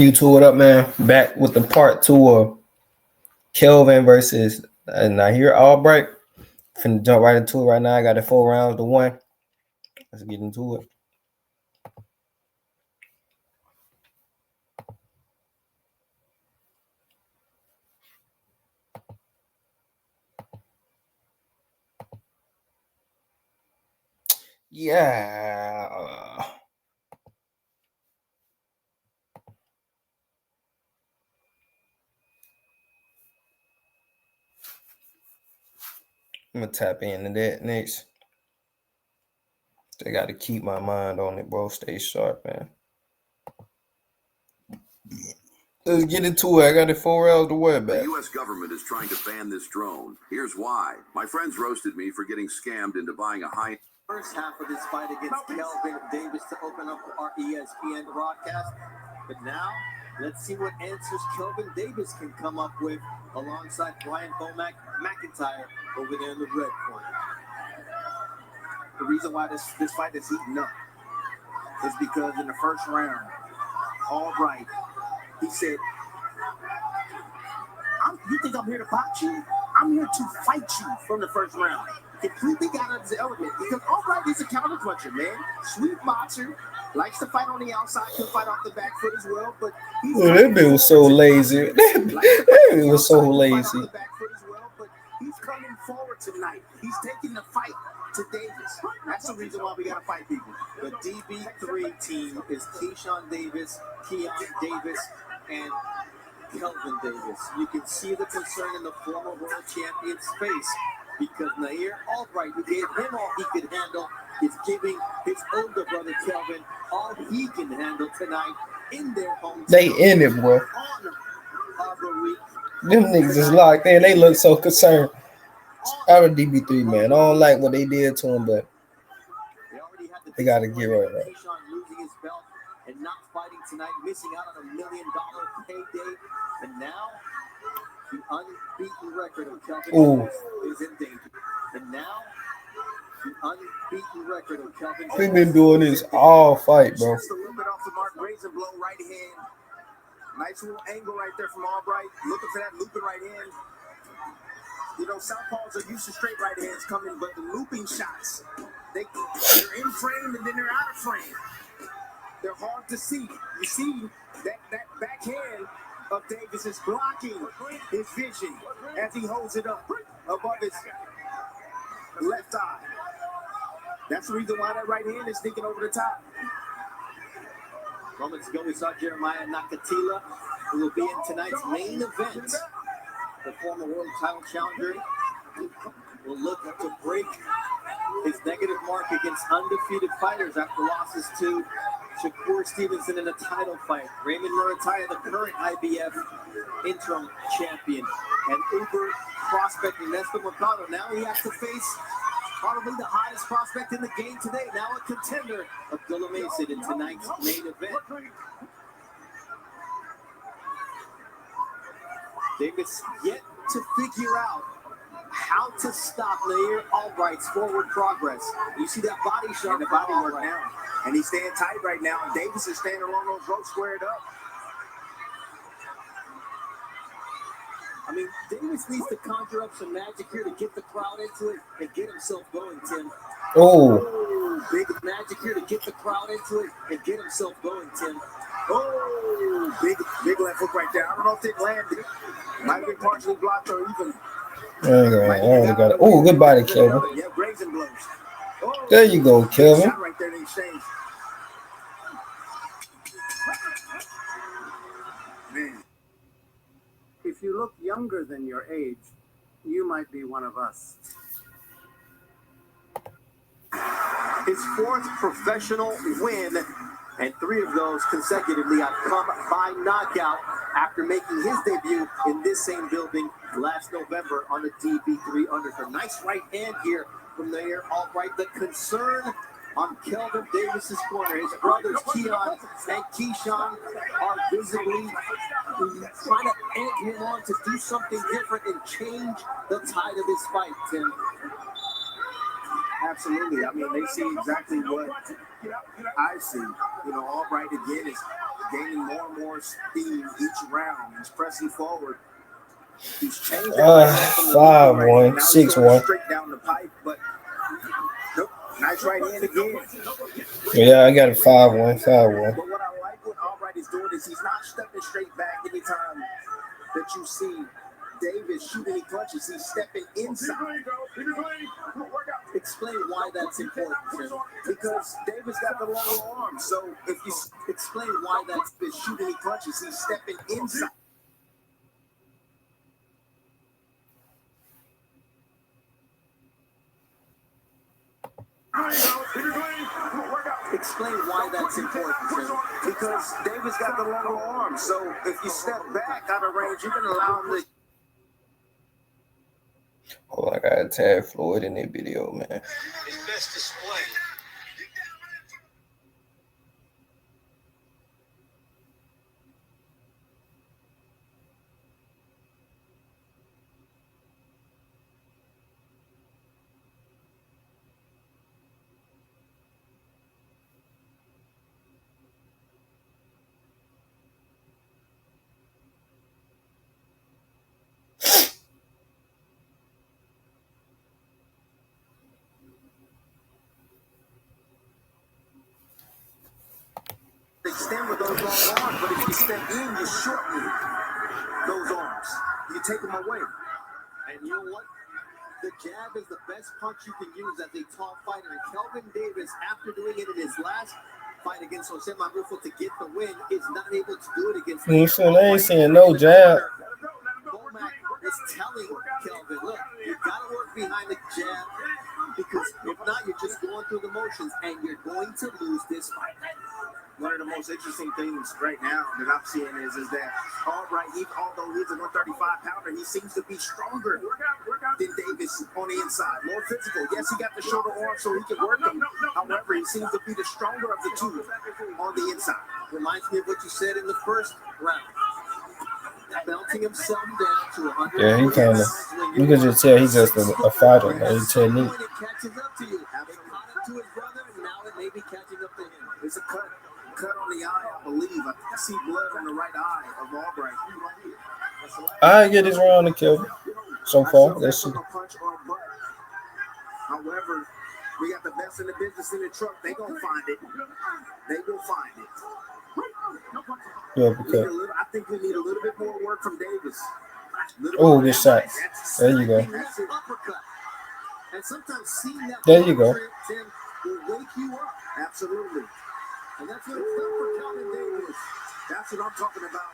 YouTube, up, man? Back with the part 2 of Kelvin versus, and I hear Albright. Finna jump right into it right now. I got the 4 rounds to 1. Let's get into it. Yeah. I'm gonna tap into that next. I got to keep my mind on it, bro. Stay sharp, man. Let's get into it. I got it 4 hours to wear back. The U.S. government is trying to ban this drone. Here's why. My friends roasted me for getting scammed into buying a high... First half of this fight against Kelvin Davis to open up our ESPN broadcast. But now, let's see what answers Kelvin Davis can come up with alongside Brian Bomack McIntyre over there in the red corner. The reason why this fight is heating up is because in the first round, Albright, he said, you think I'm here to box you? I'm here to fight you from the first round. Completely got out of his element because Albright is a counter puncher, man. Sweet boxer, likes to fight on the outside, can fight off the back foot as well. But that dude was so lazy. That dude was so lazy. But he's coming forward tonight. He's taking the fight to Davis. That's the reason why we gotta fight people. The DB3 team is Keyshawn Davis, Keon Davis, and Kelvin Davis. You can see the concern in the former world champion's face because Nair Albright, who gave him all he could handle, is giving his older brother Kelvin all he can handle tonight in their home. They in it, bro. Them niggas is locked in. They look so concerned. Out of DB3, man. I don't like what they did to him, but they got to get right. Keyshawn losing his belt and not fighting tonight, missing out on $1 million payday. And now, the unbeaten record of Kelvin is in danger. And now, the unbeaten record of Kelvin we've been doing this all fight, bro. Just a little bit off the mark, brazen blow, right hand. Nice little angle right there from Albright. Looking for that looping right hand. You know, southpaws are used to straight right hands coming, but the looping shots, they're in frame and then they're out of frame. They're hard to see. You see that backhand of Davis is blocking his vision as he holds it up above his left eye. That's the reason why that right hand is sneaking over the top. Moments ago, we saw Jeremiah Nakatila, who will be in tonight's main event. The former world title challenger will look to break his negative mark against undefeated fighters after losses to Shakur Stevenson in a title fight. Raymond Murataya, the current IBF interim champion. And Uber prospect Ernesto Mercado. Now he has to face probably the hottest prospect in the game today. Now a contender, Abdullah Mason, in tonight's main event. Davis yet to figure out how to stop Nair Albright's forward progress. You see that body shot, the body work now. And he's staying tight right now. And Davis is standing along those ropes squared up. I mean, Davis needs to conjure up some magic here to get the crowd into it and get himself going, Tim. Oh, big magic here to get the crowd into it and get himself going, Tim. Oh, big left hook right there. I don't know if it landed. Might have been partially blocked or even. Oh, good body, Kelvin. Yeah, grazing blows. Oh, there you go, Kelvin. Right there, they changed. Man, if you look younger than your age, you might be one of us. His 4th professional win, and 3 of those consecutively have come by knockout after making his debut in this same building last November on the DB3 undercard. Nice right hand here from Nair Albright. The concern on Kelvin Davis's corner. His brothers Keon and Keyshawn are visibly trying to egg him on to do something different and change the tide of this fight, Tim. Absolutely. I mean, they see exactly what I see. You know, Albright again is gaining more and more speed each round. He's pressing forward. He's changed it 5-1, 6-1. Straight down the pipe, but nope, nice right hand again. Yeah, I got a 5-1, 5-1. But what I like what Albright is doing is he's not stepping straight back anytime that you see Davis shooting any punches. He's stepping inside. Explain why that's important, Tim. Because Davis got the long arm. So if you explain why that's shooting any punches, he's stepping inside. Explain why that's important, Tim. Because Davis got the longer arm. So if you step back out of range, you're going to allow him to. Oh, I gotta tag Floyd in that video, man. His best display. Extend with those long arms, but if you step in, you shorten those arms. You take them away. And you know what? The jab is the best punch you can use as a top fighter. And Kelvin Davis, after doing it in his last fight against Jose Magrufo to get the win, is not able to do it against They ain't saying no jab. Bomac is telling Kelvin, look, you got to work behind the jab because if not, you're just going through the motions and you're going to lose this fight. One of the most interesting things right now that I'm seeing is that Albright, although he's a 135-pounder, he seems to be stronger than Davis on the inside, more physical. Yes, he got the shorter arm so he can work them. However, he seems to be the stronger of the two on the inside. Reminds me of what you said in the first round. Belting himself down to 100. Yeah, he kind of. You can just tell he's just a fighter. His technique. It catches up to you. Having caught up to his brother, and now it may be catching up to him. It's a cut on the eye, I believe. I see blood on the right eye of Albright. I get this round to kill so far. Let's see. However, we got the best in the business in the truck. They gonna find it. They will find it. Yeah, because I think we need a little bit more work from Davis. oh, good shot. There you go. That's an uppercut. And sometimes seeing that there you go. Tim, will wake you up. Absolutely. And that's what it's done for Kelvin Davis. That's what I'm talking about.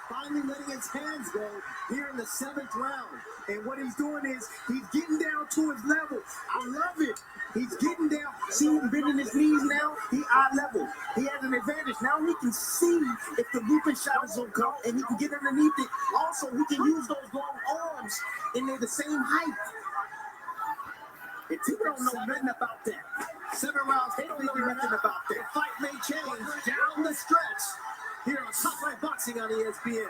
Finally letting his hands go here in the 7th round. And what he's doing is he's getting down to his level. I love it. He's getting down. See him bending his knees now? He eye level. He has an advantage. Now he can see if the looping shot is going to come and he can get underneath it. Also, he can use those long arms and they're the same height. And people don't know nothing about that. 7 rounds, they don't know nothing about that. Fight may change down the stretch. Here on Top Line Boxing on ESPN.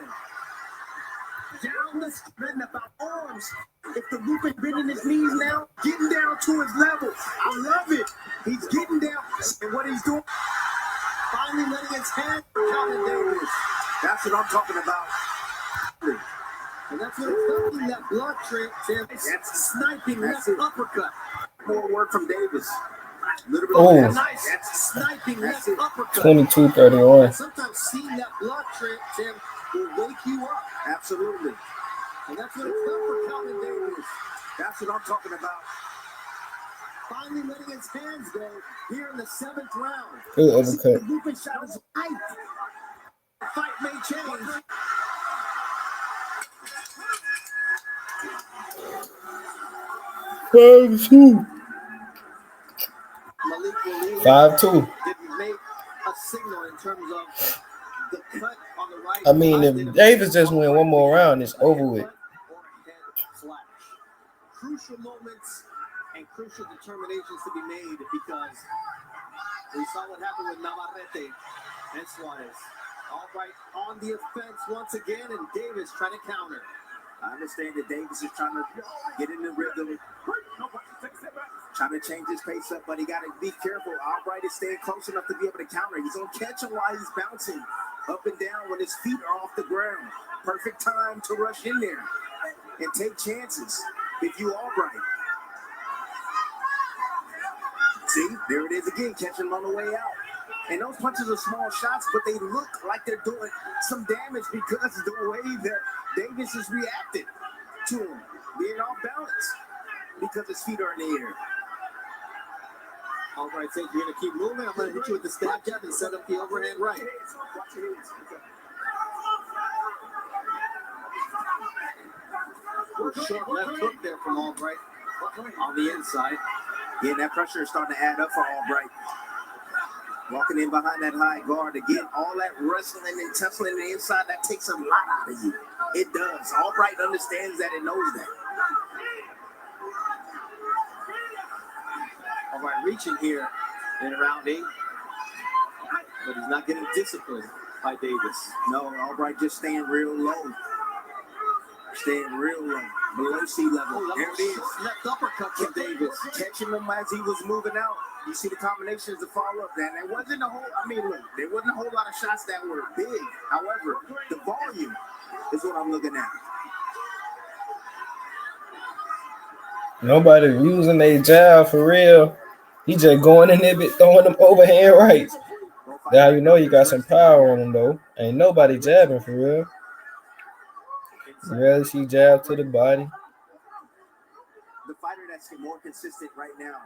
Down the stretch about arms. If the looping bending his knees now, getting down to his level. I love it. He's getting down. And what he's doing, finally letting his hand Kelvin Davis. That's what I'm talking about. And that's what it's talking, that blood trick, Tim. That's sniping, that's uppercut. More work from Davis. Oh, nice. That's sniping, that's uppercut. 22-31. Sometimes seeing that blood trick, Tim, will wake you up. Absolutely. And that's what it's done for Kelvin Davis. That's what I'm talking about. Finally letting his hands go here in the 7th round. Good uppercut. The looping shot is tight. The fight may change. Malik Williams 5-2. didn't make a signal in terms of the cut on the right. I mean, if Davis just win one more round, it's over with. Crucial moments and crucial determinations to be made because we saw what happened with Navarrete and Suarez. Albright on the offense once again, and Davis trying to counter. I understand that Davis is trying to get in the rhythm. Trying to change his pace up, but he got to be careful. Albright is staying close enough to be able to counter. He's going to catch him while he's bouncing up and down when his feet are off the ground. Perfect time to rush in there and take chances if you Albright. See, there it is again, catching him on the way out. And those punches are small shots, but they look like they're doing some damage because of the way that Davis has reacted to him, being off balance because his feet are in the air. Albright says you're going to keep moving. I'm going to hit you with the stab jab and set up the overhand right. Short left hook there from Albright on the inside. Yeah, that pressure is starting to add up for Albright. Walking in behind that high guard again, all that wrestling and tussling on the inside, that takes a lot out of you. It does. Albright understands that and knows that. Albright reaching here in round 8, but he's not getting disciplined by Davis. No, Albright just staying real low. Staying real low, below sea level. There it is. Left uppercut from Davis. Catching him as he was moving out. You see the combinations to follow up. And there wasn't a whole lot of shots that were big. However, the volume is what I'm looking at. Nobody using their jab for real. He just going in there, throwing them overhand rights. Now you know you got some power on him though. Ain't nobody jabbing for real. You rarely see jab to the body. The fighter that's more consistent right now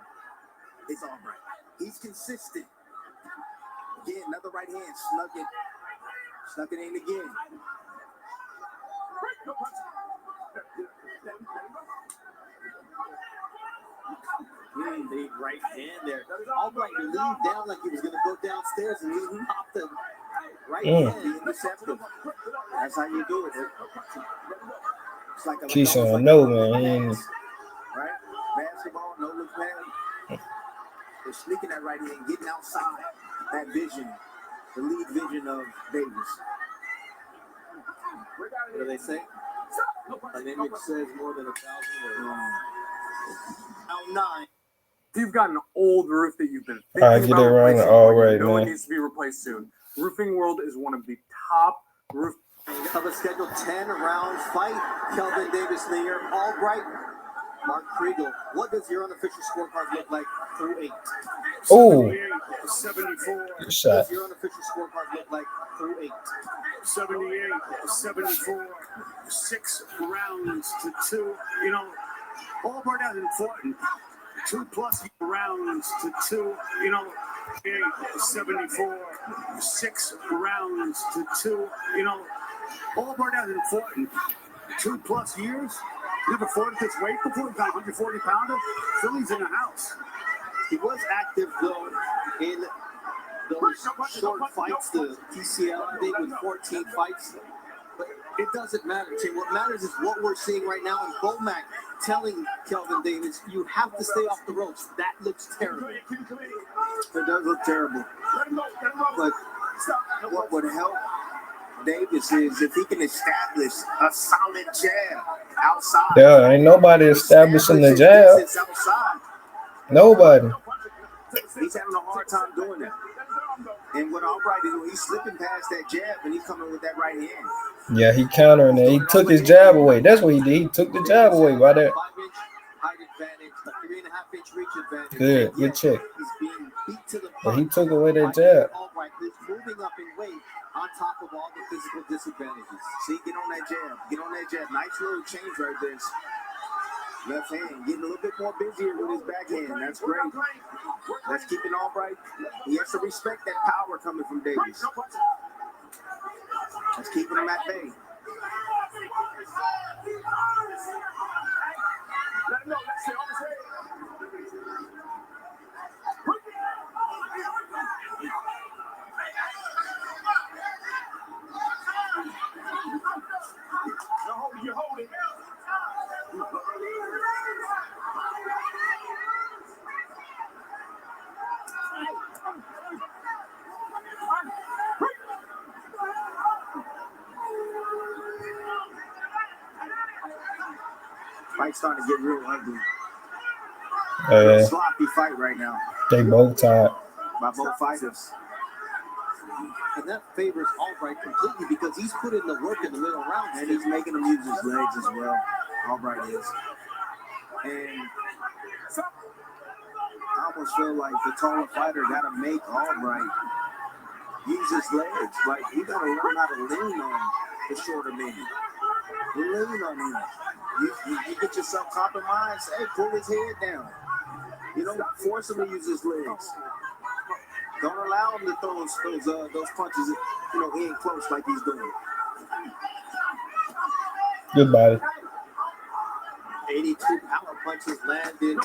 is Albright. He's consistent. Again, another right hand, snuck it in again. The right hand there. Albright leaned down like he was going to go downstairs and he popped the right hand. He intercepted. That's how you do it. It's like a Keyshawn, no, man. Right? Basketball, no look pass. They're sneaking that right hand, getting outside that vision, the lead vision of Davis. What do they say? An image says more than 1,000 words. Round 9. If you've got an old roof that you've been I thinking get it about wrong replacing, all or right, you know it man. needs to be replaced soon, Roofing World is one of the top roof. Of a scheduled 10-round fight, Kelvin Davis Lear, Albright, Mark Kriegel. What does your unofficial scorecard look like through 8? Oh, 74. good What shot. does your unofficial scorecard look like through 8? 78, 74, 6 rounds to 2. You know, Albright hasn't fought in 2+ rounds to 2. You know, 74, 6 rounds to 2. You know, Albright hasn't fought in 2+ years. Never fought at this weight before. He got 140 pounder. Philly's in the house. He was active, though, in those short fights, the TCL, I think, with 14 fights. But it doesn't matter, Tim. What matters is what we're seeing right now. And Bomac telling Kelvin Davis, you have to stay off the ropes. That looks terrible. It does look terrible. But what would help Davis is if he can establish a solid jab outside. Yeah, ain't nobody establishing the jab. Outside. Nobody. He's having a hard time doing that. And what Albright is doing, he's slipping past that jab and he's coming with that right hand. Yeah, he countering it. He took his jab away. That's what he did. He took the jab away by that. 5-inch height advantage, 3.5-inch reach advantage. Good, good check. He's being beat to the But he punch took away that by jab. Albright, who's moving up in weight on top of all the physical disadvantages. See, get on that jab. Get on that jab. Nice little change right there. Left hand, getting a little bit more busier with his backhand. That's great. Let's keep it Albright. He has to respect that power coming from Davis. Let's keep him at bay. You hold it. Fight's starting to get real ugly. Sloppy fight right now. They both tied. By both fighters. And that favors Albright completely because he's put in the work in the middle round and he's making him use his legs as well. Albright is. And I almost feel like the taller fighter got to make Albright use his legs. Like, you got to learn how to lean on the shorter man. Lean on him. You get yourself compromised. Hey, pull his head down. You don't force him to use his legs. Don't allow him to throw those punches, in close like he's doing. Good body. 82 power punches landed.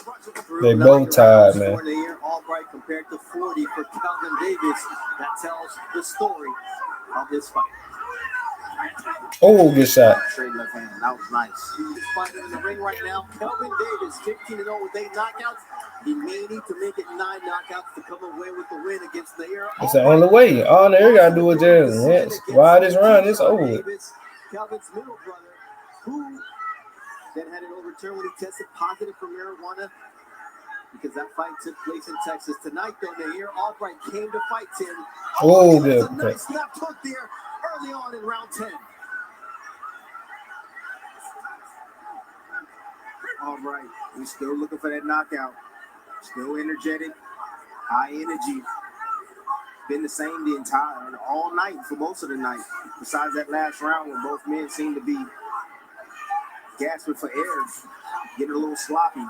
They both tied, man. Albright compared to 40 for Kelvin Davis. That tells the story of this fight. Oh, good shot. Straight left hand. That was nice. He's fighting in the ring right now. Kelvin Davis, 15-0 with 8 knockouts. He may need to make it 9 knockouts to come away with the win against Nair. It's the only way. All Nair got to do is just ride this run. It's over with. Kelvin's middle brother, who then had it overturned when he tested positive for marijuana because that fight took place in Texas. Tonight, though, Nair Albright came to fight Tim. Oh, good. A nice left hook there early on in round 10. Albright, he's still looking for that knockout. Still energetic, high energy. Been the same all night for most of the night. Besides that last round when both men seemed to be gasping for air, getting a little sloppy.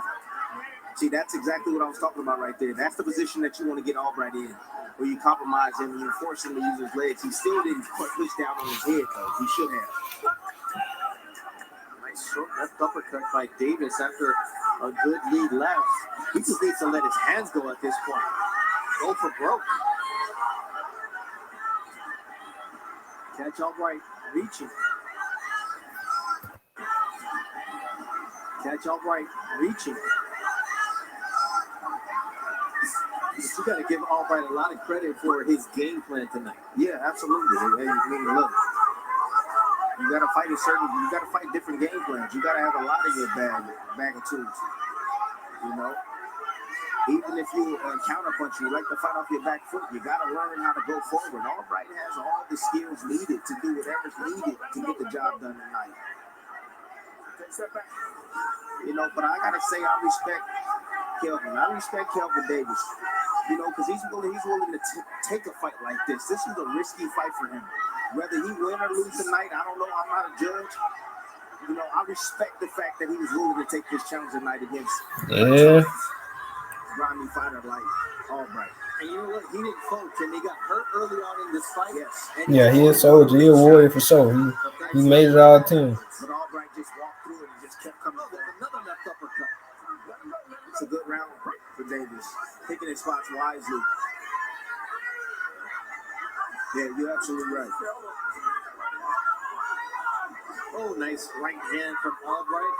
See, that's exactly what I was talking about right there. That's the position that you want to get Albright in, where you compromise him and you force him to use his legs. He still didn't push down on his head, though. He should have. Nice short left uppercut by Davis after a good lead left. He just needs to let his hands go at this point. Go for broke. Catch Albright reaching. Catch Albright reaching. You got to give Albright a lot of credit for his game plan tonight. Yeah, absolutely. Look, you got to fight different game plans. You got to have a lot of your bag of tools. Even if you counter punch, you like to fight off your back foot, you got to learn how to go forward. Albright has all the skills needed to do whatever's needed to get the job done tonight. But I got to say I respect Kelvin. I respect Kelvin Davis, because he's willing to take a fight like this. This is a risky fight for him. Whether he win or lose tonight, I don't know. I'm not a judge. I respect the fact that he was willing to take this challenge tonight against grimy fighter like Albright. And you know what? He didn't coach, and he got hurt early on in this fight. Yes. He is a soldier. He a warrior for sure. He made it all team. But Albright just walked through it and just kept coming. Another left uppercut. It's a good round for Davis. Picking his spots wisely. Yeah, you're absolutely right. Oh, nice right hand from Albright.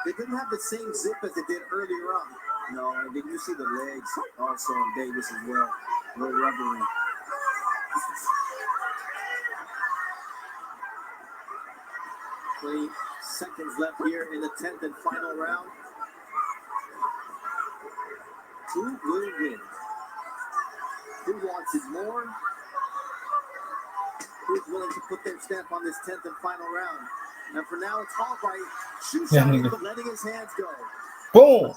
They didn't have the same zip as they did earlier on. No, and then you see the legs also on Davis as well. A little rubbery. 20 seconds left here in the 10th and final round. Who will win? Who wants it more? Who's willing to put their stamp on this 10th and final round? And for now, it's Albright shooting, but letting his hands go. Boom!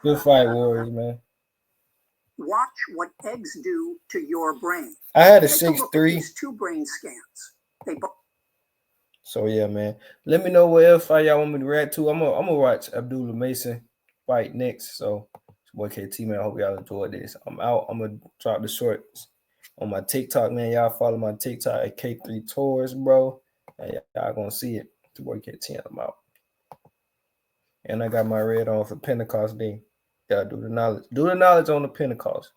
Good fight, Warriors, man. Watch what eggs do to your brain. I had a 6'3". 2 brain scans. They both. So yeah, man. Let me know what else fight y'all want me to react to. I'm gonna watch Abdullah Mason fight next. So it's your boy KT, man. I hope y'all enjoyed this. I'm out. I'm gonna drop the shorts on my TikTok, man. Y'all follow my TikTok at K3 Tours, bro. And y'all gonna see it. It's your boy KT, and I'm out. And I got my red on for Pentecost Day. Y'all do the knowledge. Do the knowledge on the Pentecost.